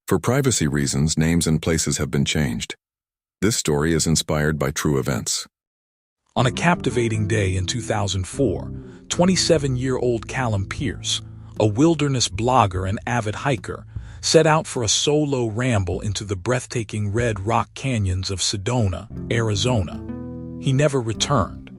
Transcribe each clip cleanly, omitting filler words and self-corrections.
For privacy reasons, names and places have been changed. This story is inspired by true events. On a captivating day in 2004, 27-year-old Callum Pierce, a wilderness blogger and avid hiker, set out for a solo ramble into the breathtaking red rock canyons of Sedona, Arizona. He never returned,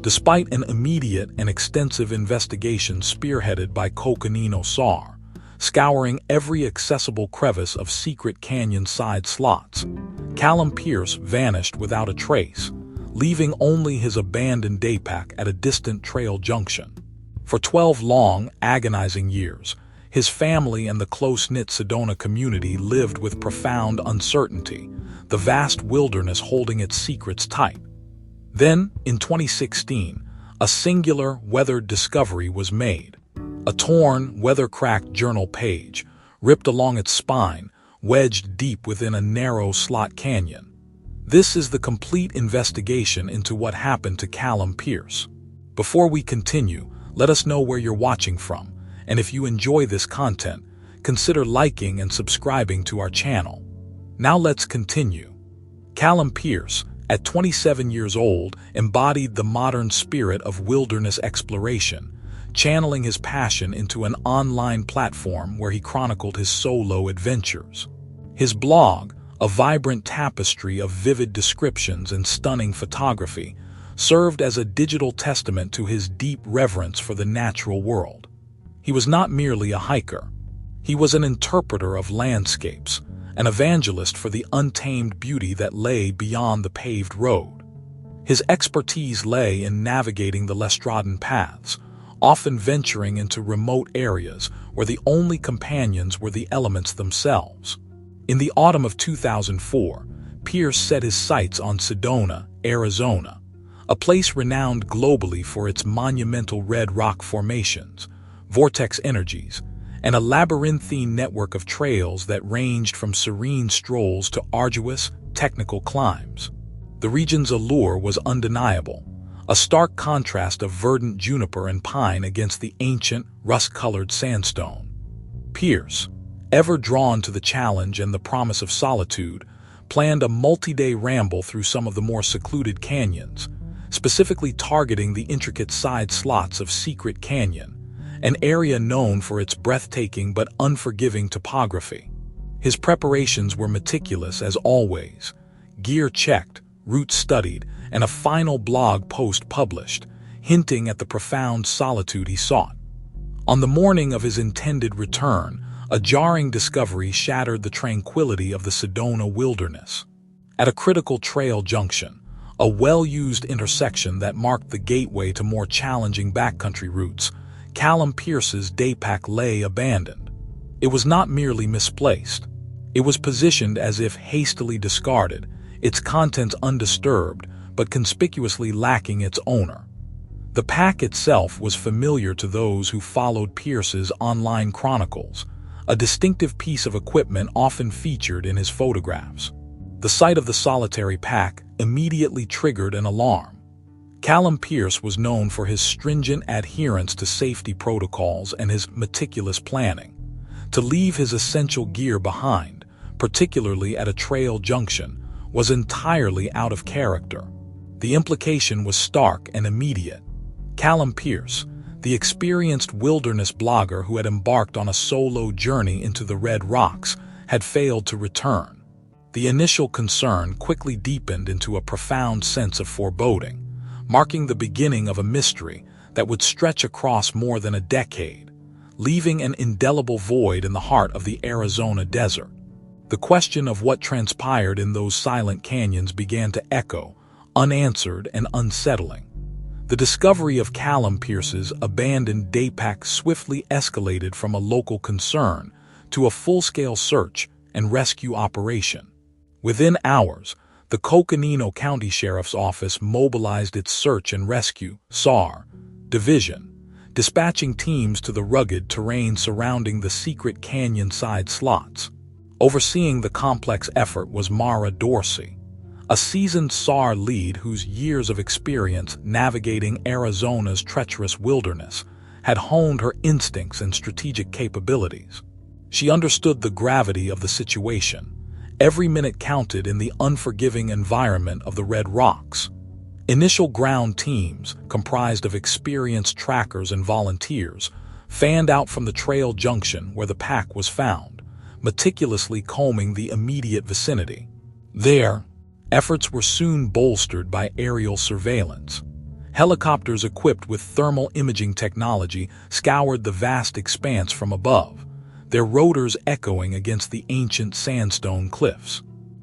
despite an immediate and extensive investigation spearheaded by Coconino SAR, scouring every accessible crevice of secret canyon side slots. Callum Pierce vanished without a trace, leaving only his abandoned daypack at a distant trail junction. For 12 long, agonizing years, his family and the close-knit Sedona community lived with profound uncertainty, the vast wilderness holding its secrets tight. Then, in 2016, a singular, weathered discovery was made. A torn, weather-cracked journal page, ripped along its spine, wedged deep within a narrow slot canyon. This is the complete investigation into what happened to Callum Pierce. Before we continue, let us know where you're watching from, and if you enjoy this content, consider liking and subscribing to our channel. Now let's continue. Callum Pierce, at 27 years old, embodied the modern spirit of wilderness exploration, channeling his passion into an online platform where he chronicled his solo adventures. His blog, a vibrant tapestry of vivid descriptions and stunning photography, served as a digital testament to his deep reverence for the natural world. He was not merely a hiker. He was an interpreter of landscapes, an evangelist for the untamed beauty that lay beyond the paved road. His expertise lay in navigating the less trodden paths, often venturing into remote areas where the only companions were the elements themselves. In the autumn of 2004, Pierce set his sights on Sedona, Arizona, a place renowned globally for its monumental red rock formations, vortex energies, and a labyrinthine network of trails that ranged from serene strolls to arduous, technical climbs. The region's allure was undeniable, a stark contrast of verdant juniper and pine against the ancient, rust-colored sandstone. Pierce, ever drawn to the challenge and the promise of solitude, planned a multi-day ramble through some of the more secluded canyons, specifically targeting the intricate side slots of Secret Canyon, an area known for its breathtaking but unforgiving topography. His preparations were meticulous as always, gear checked, routes studied, and a final blog post published, hinting at the profound solitude he sought. On the morning of his intended return, a jarring discovery shattered the tranquility of the Sedona wilderness. At a critical trail junction, a well-used intersection that marked the gateway to more challenging backcountry routes, Callum Pierce's daypack lay abandoned. It was not merely misplaced. It was positioned as if hastily discarded, its contents undisturbed, but conspicuously lacking its owner. The pack itself was familiar to those who followed Pierce's online chronicles, a distinctive piece of equipment often featured in his photographs. The sight of the solitary pack immediately triggered an alarm. Callum Pierce was known for his stringent adherence to safety protocols and his meticulous planning. To leave his essential gear behind, particularly at a trail junction, was entirely out of character. The implication was stark and immediate. Callum Pierce, the experienced wilderness blogger who had embarked on a solo journey into the Red Rocks, had failed to return. The initial concern quickly deepened into a profound sense of foreboding, marking the beginning of a mystery that would stretch across more than a decade, leaving an indelible void in the heart of the Arizona desert. The question of what transpired in those silent canyons began to echo, unanswered and unsettling. The discovery of Callum Pierce's abandoned daypack swiftly escalated from a local concern to a full-scale search and rescue operation. Within hours, the Coconino County Sheriff's Office mobilized its Search and Rescue (SAR) division, dispatching teams to the rugged terrain surrounding the secret canyon side slots. Overseeing the complex effort was Mara Dorsey, a seasoned SAR lead whose years of experience navigating Arizona's treacherous wilderness had honed her instincts and strategic capabilities. She understood the gravity of the situation. Every minute counted in the unforgiving environment of the Red Rocks. Initial ground teams, comprised of experienced trackers and volunteers, fanned out from the trail junction where the pack was found, meticulously combing the immediate vicinity. There, efforts were soon bolstered by aerial surveillance. Helicopters equipped with thermal imaging technology scoured the vast expanse from above, their rotors echoing against the ancient sandstone cliffs.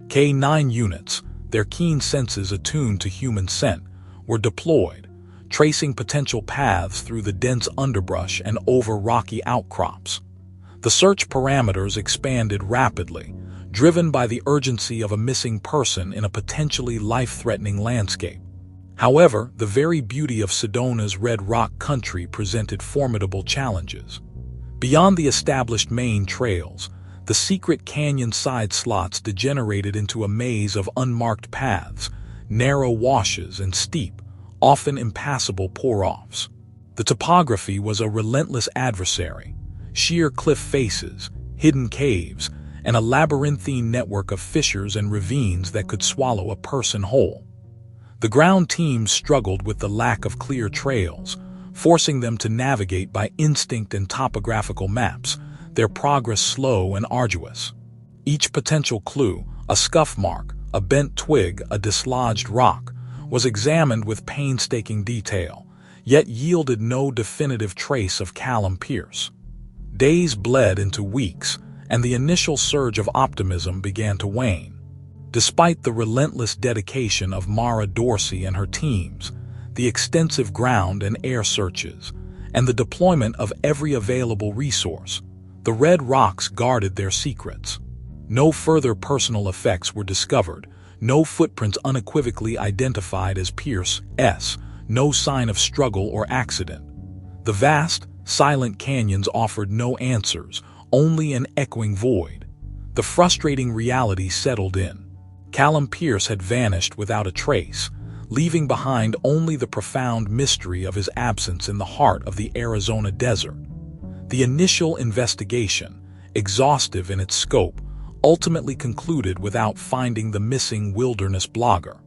K-9 units, their keen senses attuned to human scent, were deployed, tracing potential paths through the dense underbrush and over rocky outcrops. The search parameters expanded rapidly, driven by the urgency of a missing person in a potentially life-threatening landscape. However, the very beauty of Sedona's Red Rock country presented formidable challenges. Beyond the established main trails, the secret canyon side slots degenerated into a maze of unmarked paths, narrow washes, and steep, often impassable pour-offs. The topography was a relentless adversary: sheer cliff faces, hidden caves, and a labyrinthine network of fissures and ravines that could swallow a person whole. The ground teams struggled with the lack of clear trails, forcing them to navigate by instinct and topographical maps, their progress slow and arduous. Each potential clue, a scuff mark, a bent twig, a dislodged rock, was examined with painstaking detail, yet yielded no definitive trace of Callum Pierce. Days bled into weeks, and the initial surge of optimism began to wane. Despite the relentless dedication of Mara Dorsey and her teams, the extensive ground and air searches, and the deployment of every available resource, the Red Rocks guarded their secrets. No further personal effects were discovered, no footprints unequivocally identified as Pierce's, no sign of struggle or accident. The vast, silent canyons offered no answers, only an echoing void. The frustrating reality settled in. Callum Pierce had vanished without a trace, leaving behind only the profound mystery of his absence in the heart of the Arizona desert. The initial investigation, exhaustive in its scope, ultimately concluded without finding the missing wilderness blogger.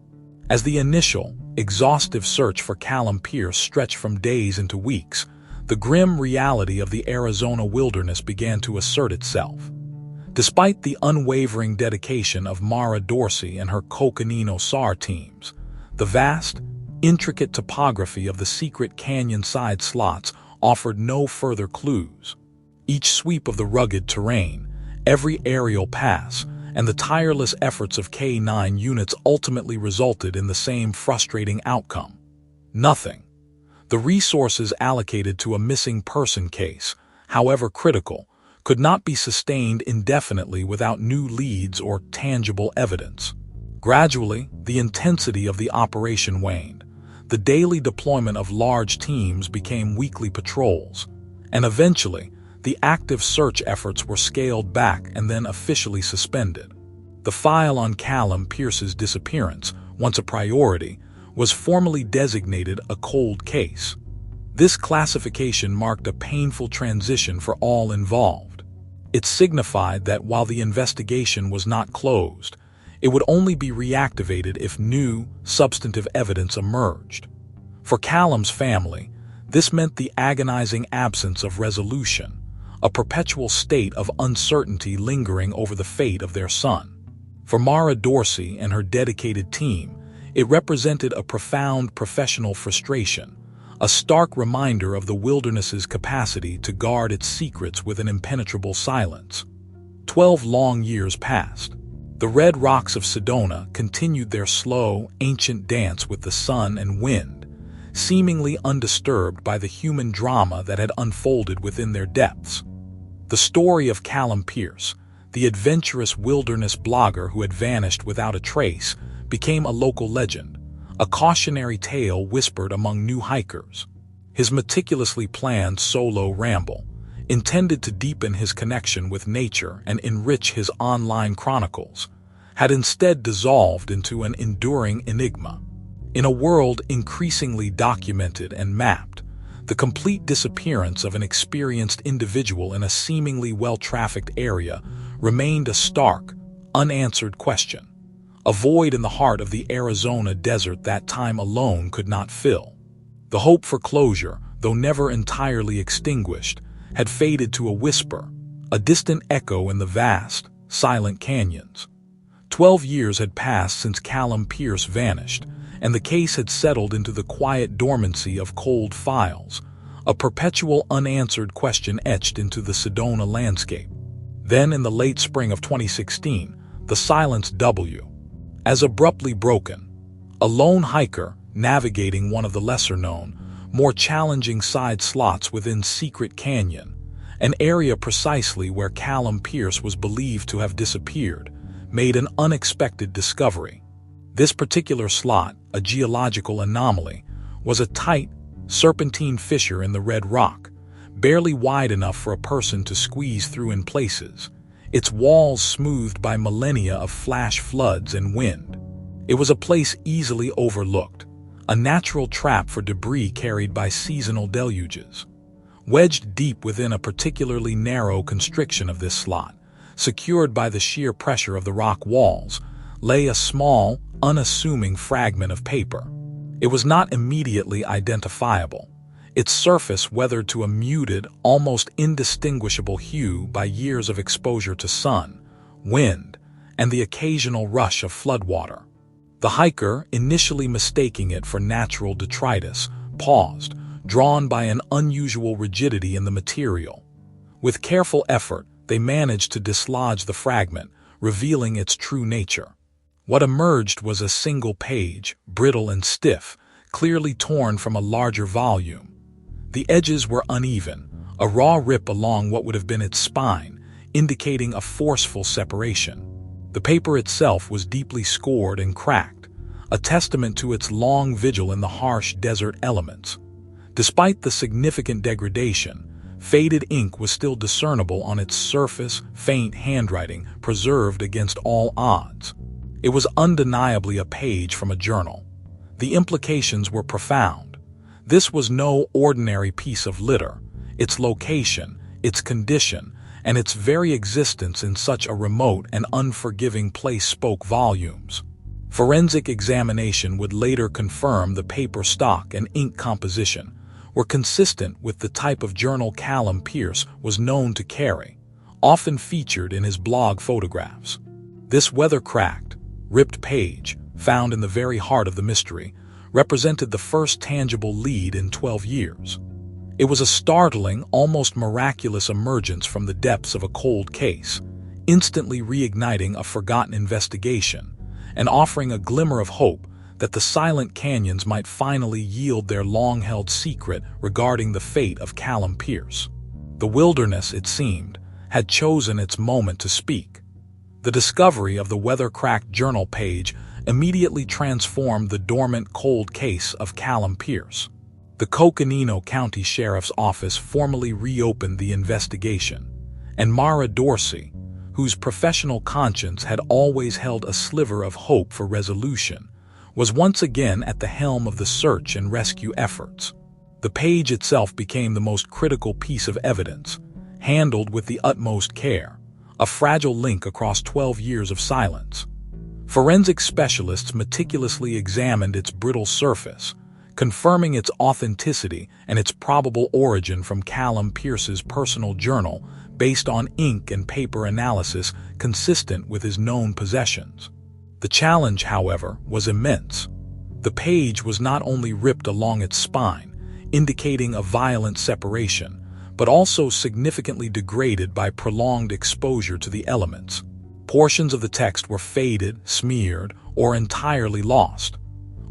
As the initial, exhaustive search for Callum Pierce stretched from days into weeks, the grim reality of the Arizona wilderness began to assert itself. Despite the unwavering dedication of Mara Dorsey and her Coconino SAR teams, the vast, intricate topography of the secret canyon side slots offered no further clues. Each sweep of the rugged terrain, every aerial pass, and the tireless efforts of K-9 units ultimately resulted in the same frustrating outcome: nothing. The resources allocated to a missing person case, however critical, could not be sustained indefinitely without new leads or tangible evidence. Gradually, the intensity of the operation waned. The daily deployment of large teams became weekly patrols, and eventually, the active search efforts were scaled back and then officially suspended. The file on Callum Pierce's disappearance, once a priority, was formally designated a cold case. This classification marked a painful transition for all involved. It signified that while the investigation was not closed, it would only be reactivated if new, substantive evidence emerged. For Callum's family, this meant the agonizing absence of resolution, a perpetual state of uncertainty lingering over the fate of their son. For Mara Dorsey and her dedicated team, it represented a profound professional frustration, a stark reminder of the wilderness's capacity to guard its secrets with an impenetrable silence. 12 long years passed. The Red Rocks of Sedona continued their slow, ancient dance with the sun and wind, seemingly undisturbed by the human drama that had unfolded within their depths. The story of Callum Pierce, the adventurous wilderness blogger who had vanished without a trace, became a local legend, a cautionary tale whispered among new hikers. His meticulously planned solo ramble, intended to deepen his connection with nature and enrich his online chronicles, had instead dissolved into an enduring enigma. In a world increasingly documented and mapped, The complete disappearance of an experienced individual in a seemingly well-trafficked area remained a stark, unanswered question, a void in the heart of the Arizona desert that time alone could not fill. The hope for closure, though never entirely extinguished, had faded to a whisper, a distant echo in the vast, silent canyons. 12 years had passed since Callum Pierce vanished, and the case had settled into the quiet dormancy of cold files, a perpetual unanswered question etched into the Sedona landscape. Then, in the late spring of 2016, the silence as abruptly broken. A lone hiker, navigating one of the lesser-known, more challenging side slots within Secret Canyon, an area precisely where Callum Pierce was believed to have disappeared, made an unexpected discovery. This particular slot, a geological anomaly, was a tight, serpentine fissure in the red rock, barely wide enough for a person to squeeze through in places, its walls smoothed by millennia of flash floods and wind. It was a place easily overlooked, a natural trap for debris carried by seasonal deluges. Wedged deep within a particularly narrow constriction of this slot, secured by the sheer pressure of the rock walls, lay a small, unassuming fragment of paper. It was not immediately identifiable, its surface weathered to a muted, almost indistinguishable hue by years of exposure to sun, wind, and the occasional rush of floodwater. The hiker, initially mistaking it for natural detritus, paused, drawn by an unusual rigidity in the material. With careful effort, they managed to dislodge the fragment, revealing its true nature. What emerged was a single page, brittle and stiff, clearly torn from a larger volume. The edges were uneven, a raw rip along what would have been its spine, indicating a forceful separation. The paper itself was deeply scored and cracked, a testament to its long vigil in the harsh desert elements. Despite the significant degradation, faded ink was still discernible on its surface, faint handwriting preserved against all odds. It was undeniably a page from a journal. The implications were profound. This was no ordinary piece of litter. Its location, its condition, and its very existence in such a remote and unforgiving place spoke volumes. Forensic examination would later confirm the paper stock and ink composition were consistent with the type of journal Callum Pierce was known to carry, often featured in his blog photographs. This weather-cracked, ripped page, found in the very heart of the mystery, represented the first tangible lead in 12 years. It was a startling, almost miraculous emergence from the depths of a cold case, instantly reigniting a forgotten investigation and offering a glimmer of hope that the silent canyons might finally yield their long-held secret regarding the fate of Callum Pierce. The wilderness, it seemed, had chosen its moment to speak. The discovery of the weather-cracked journal page immediately transformed the dormant cold case of Callum Pierce. The Coconino County Sheriff's Office formally reopened the investigation, and Mara Dorsey, whose professional conscience had always held a sliver of hope for resolution, was once again at the helm of the search and rescue efforts. The page itself became the most critical piece of evidence, handled with the utmost care, a fragile link across 12 years of silence. Forensic specialists meticulously examined its brittle surface, confirming its authenticity and its probable origin from Callum Pierce's personal journal based on ink and paper analysis consistent with his known possessions. The challenge, however, was immense. The page was not only ripped along its spine, indicating a violent separation, but also significantly degraded by prolonged exposure to the elements. Portions of the text were faded, smeared, or entirely lost.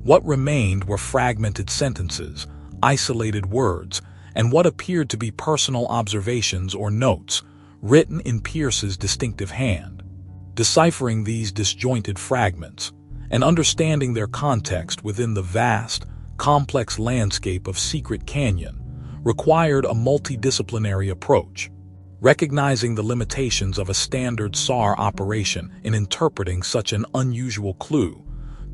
What remained were fragmented sentences, isolated words, and what appeared to be personal observations or notes, written in Pierce's distinctive hand. Deciphering these disjointed fragments and understanding their context within the vast, complex landscape of Secret Canyon required a multidisciplinary approach. Recognizing the limitations of a standard SAR operation in interpreting such an unusual clue,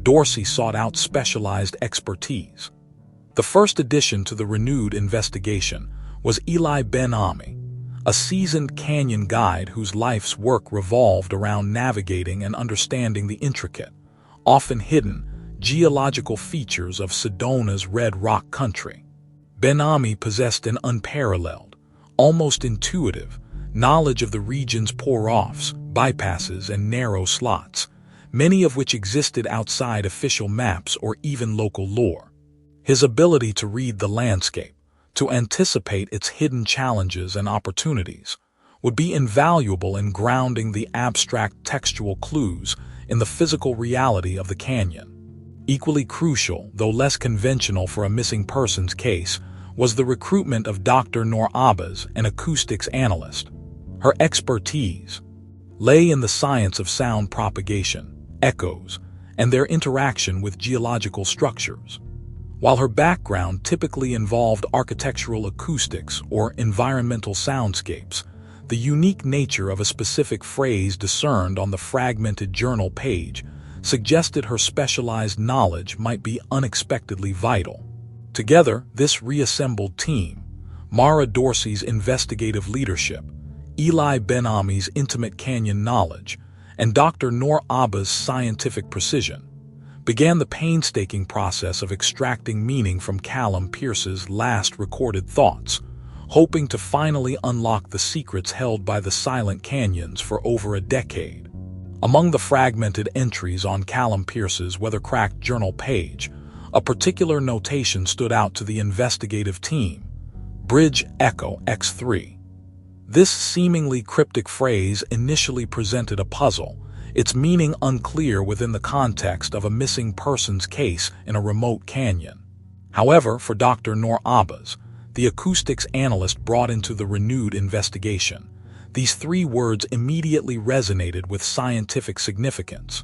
Dorsey sought out specialized expertise. The first addition to the renewed investigation was Eli Ben-Ami, a seasoned canyon guide whose life's work revolved around navigating and understanding the intricate, often hidden, geological features of Sedona's red rock country. Ben-Ami possessed an unparalleled, almost intuitive, knowledge of the region's pour-offs, bypasses, and narrow slots, many of which existed outside official maps or even local lore. His ability to read the landscape, to anticipate its hidden challenges and opportunities, would be invaluable in grounding the abstract textual clues in the physical reality of the canyon. Equally crucial, though less conventional for a missing persons case, was the recruitment of Dr. Noor Abbas, an acoustics analyst. Her expertise lay in the science of sound propagation, echoes, and their interaction with geological structures. While her background typically involved architectural acoustics or environmental soundscapes, the unique nature of a specific phrase discerned on the fragmented journal page suggested her specialized knowledge might be unexpectedly vital. Together, this reassembled team, Mara Dorsey's investigative leadership, Eli Ben-Ami's intimate canyon knowledge, and Dr. Noor Abbas' scientific precision, began the painstaking process of extracting meaning from Callum Pearce's last recorded thoughts, hoping to finally unlock the secrets held by the silent canyons for over a decade. Among the fragmented entries on Callum Pearce's weather-cracked journal page, a particular notation stood out to the investigative team: Bridge Echo X3. This seemingly cryptic phrase initially presented a puzzle, its meaning unclear within the context of a missing persons case in a remote canyon. However, for Dr. Noor Abbas, the acoustics analyst brought into the renewed investigation, these three words immediately resonated with scientific significance.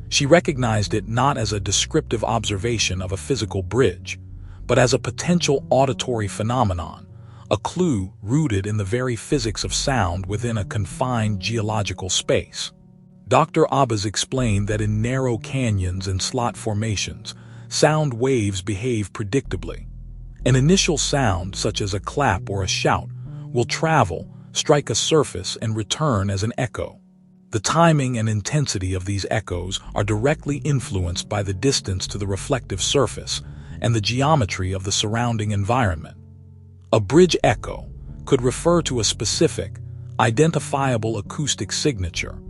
She recognized it not as a descriptive observation of a physical bridge, but as a potential auditory phenomenon, a clue rooted in the very physics of sound within a confined geological space. Dr. Abbas explained that in narrow canyons and slot formations, sound waves behave predictably. An initial sound, such as a clap or a shout, will travel, strike a surface, and return as an echo. The timing and intensity of these echoes are directly influenced by the distance to the reflective surface and the geometry of the surrounding environment. A bridge echo could refer to a specific, identifiable acoustic signature,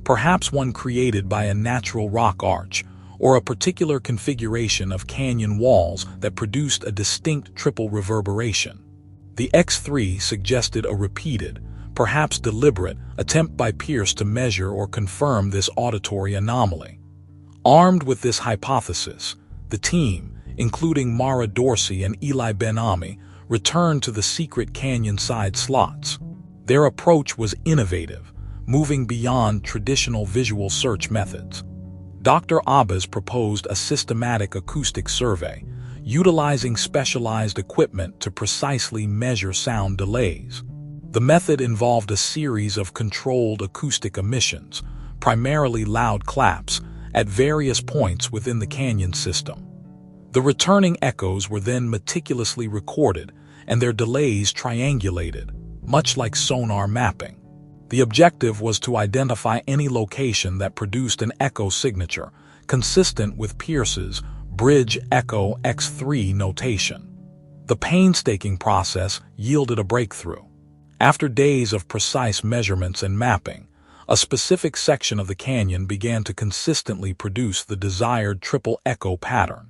perhaps one created by a natural rock arch or a particular configuration of canyon walls that produced a distinct triple reverberation. The X3 suggested a repeated, perhaps deliberate, attempt by Pearce to measure or confirm this auditory anomaly. Armed with this hypothesis, the team, including Mara Dorsey and Eli Ben-Ami, returned to the secret canyon-side slots. Their approach was innovative, moving beyond traditional visual search methods. Dr. Abbas proposed a systematic acoustic survey, utilizing specialized equipment to precisely measure sound delays. The method involved a series of controlled acoustic emissions, primarily loud claps, at various points within the canyon system. The returning echoes were then meticulously recorded and their delays triangulated, much like sonar mapping. The objective was to identify any location that produced an echo signature consistent with Pearce's Bridge Echo X3 notation. The painstaking process yielded a breakthrough. After days of precise measurements and mapping, a specific section of the canyon began to consistently produce the desired triple echo pattern.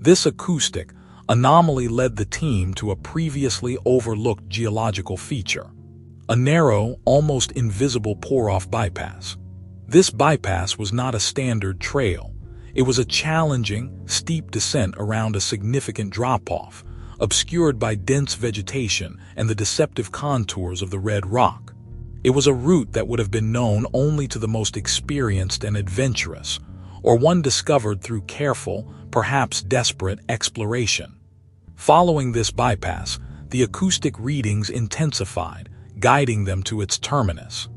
This acoustic anomaly led the team to a previously overlooked geological feature: a narrow, almost invisible pour-off bypass. This bypass was not a standard trail. It was a challenging, steep descent around a significant drop-off, obscured by dense vegetation and the deceptive contours of the red rock. It was a route that would have been known only to the most experienced and adventurous, or one discovered through careful, perhaps desperate, exploration. Following this bypass, the acoustic readings intensified, guiding them to its terminus.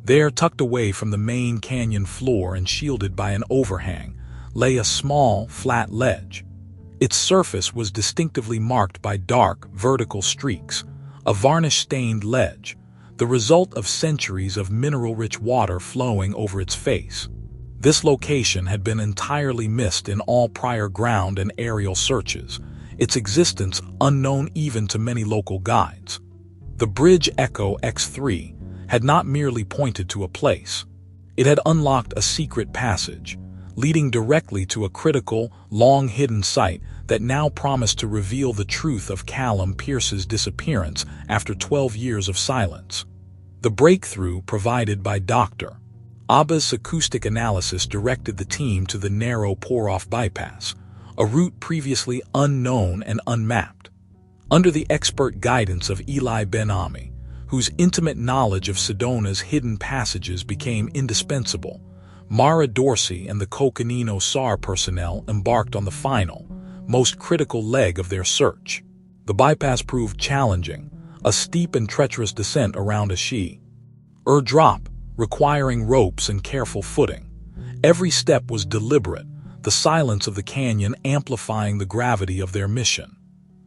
There, tucked away from the main canyon floor and shielded by an overhang, lay a small, flat ledge. Its surface was distinctively marked by dark, vertical streaks, a varnish-stained ledge, the result of centuries of mineral-rich water flowing over its face. This location had been entirely missed in all prior ground and aerial searches, its existence unknown even to many local guides. The Bridge Echo X3 had not merely pointed to a place. It had unlocked a secret passage, leading directly to a critical, long-hidden site that now promised to reveal the truth of Callum Pierce's disappearance after 12 years of silence. The breakthrough provided by Dr. Abba's acoustic analysis directed the team to the narrow pour-off bypass, a route previously unknown and unmapped. Under the expert guidance of Eli Ben-Ami, whose intimate knowledge of Sedona's hidden passages became indispensable, Mara Dorsey and the Coconino SAR personnel embarked on the final, most critical leg of their search. The bypass proved challenging, a steep and treacherous descent around a she-er drop, requiring ropes and careful footing. Every step was deliberate, the silence of the canyon amplifying the gravity of their mission.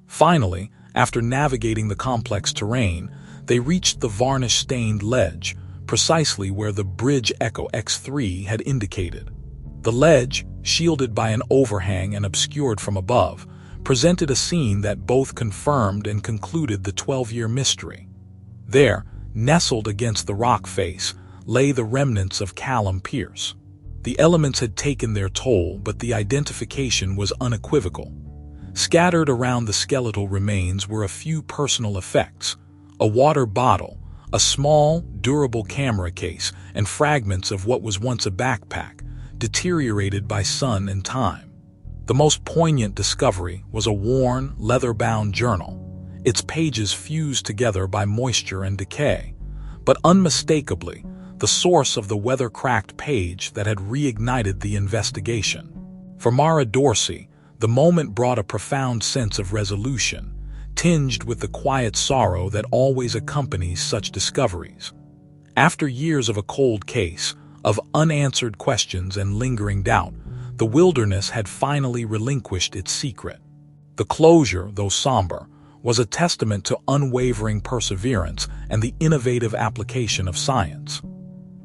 Finally, after navigating the complex terrain, they reached the varnish-stained ledge, precisely where the Bridge Echo X3 had indicated. The ledge, shielded by an overhang and obscured from above, presented a scene that both confirmed and concluded the 12-year mystery. There, nestled against the rock face, lay the remnants of Callum Pierce. The elements had taken their toll, but the identification was unequivocal. Scattered around the skeletal remains were a few personal effects: a water bottle, a small, durable camera case, and fragments of what was once a backpack, deteriorated by sun and time. The most poignant discovery was a worn, leather-bound journal, its pages fused together by moisture and decay, but unmistakably the source of the weather-cracked page that had reignited the investigation. For Mara Dorsey, the moment brought a profound sense of resolution, tinged with the quiet sorrow that always accompanies such discoveries. After years of a cold case, of unanswered questions and lingering doubt, the wilderness had finally relinquished its secret. The closure, though somber, was a testament to unwavering perseverance and the innovative application of science.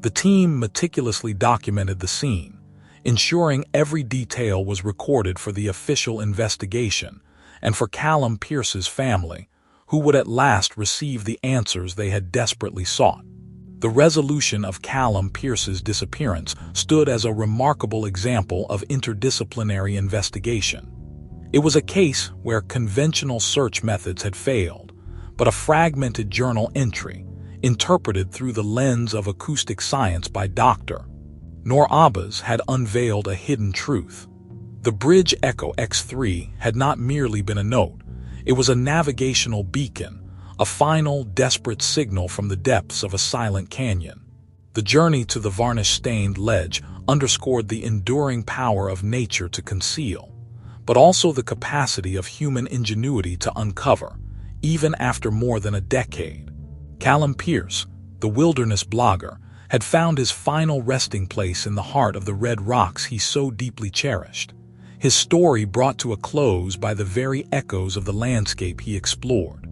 The team meticulously documented the scene, ensuring every detail was recorded for the official investigation and for Callum Pierce's family, who would at last receive the answers they had desperately sought. The resolution of Callum Pierce's disappearance stood as a remarkable example of interdisciplinary investigation. It was a case where conventional search methods had failed, but a fragmented journal entry, interpreted through the lens of acoustic science by Dr. Abbas, had unveiled a hidden truth. The Bridge Echo X3 had not merely been a note, it was a navigational beacon, a final, desperate signal from the depths of a silent canyon. The journey to the varnish-stained ledge underscored the enduring power of nature to conceal, but also the capacity of human ingenuity to uncover, even after more than a decade. Callum Pierce, the wilderness blogger, had found his final resting place in the heart of the red rocks he so deeply cherished, his story brought to a close by the very echoes of the landscape he explored.